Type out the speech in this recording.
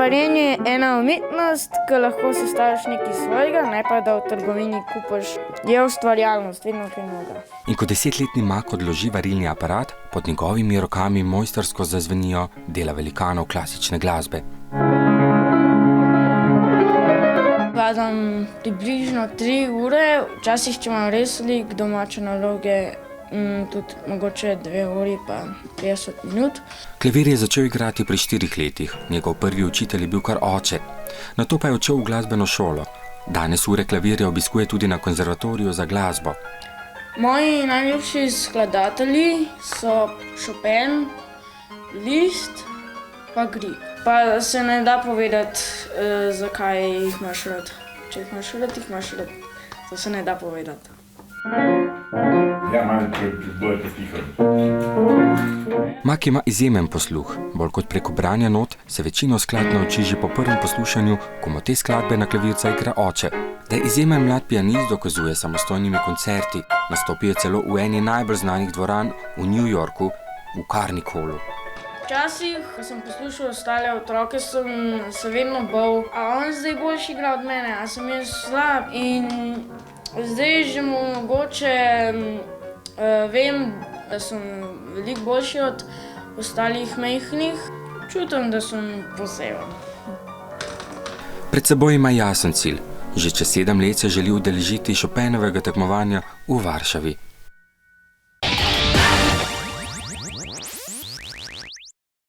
Varjenje je ena umetnost, ki lahko sestavljaš nekaj svojega, ne pa da v trgovini kupiš. Je ustvarjalnost, vedno kaj novega. In ko 10-letni Mak odloži varilni aparat, pod njegovimi rokami mojstrsko zazvenijo dela velikanov klasične glasbe. Vadam približno 3 ure, včasih, če imam res veliko domače naloge, tudi mogoče 2 uri pa 50 minut. Klavir je začel igrati pri 4 letih, njegov prvi učitelj je bil kar oče. Nato pa je odšel v glasbeno šolo. Danes ure klavirja obiskuje tudi na konzervatoriju za glasbo. Moji najljubši skladatelji so Chopin, Liszt pa Grieg. Pa se ne da povedati, zakaj jih imaš rad. Če jih imaš rad, jih imaš rad. To se ne da povedati. Ja, malo bolj tiho. Mak ima izjemen posluh. Bolj kot preko branja not se večino skladb nauči že po prvem poslušanju, ko mu te skladbe na klavirca igra oče. Da je izjemen mlad pianist, dokazuje s samostojnimi koncerti. Nastopil je celo v eni najbolj znanih dvoran v New Yorku, v Carnicolu. Včasih, ko sem poslušal ostale otroke, sem se vedno bal, a on zdaj boljši igra od mene, a sem jaz slab. In zdaj že mogoče vem, da sem veliko boljši od ostalih majhnih. Čutim, da sem poseben. Pred seboj ima jasen cilj. Že čez 7 let se želi udeležiti Chopinovega tekmovanja v Varšavi.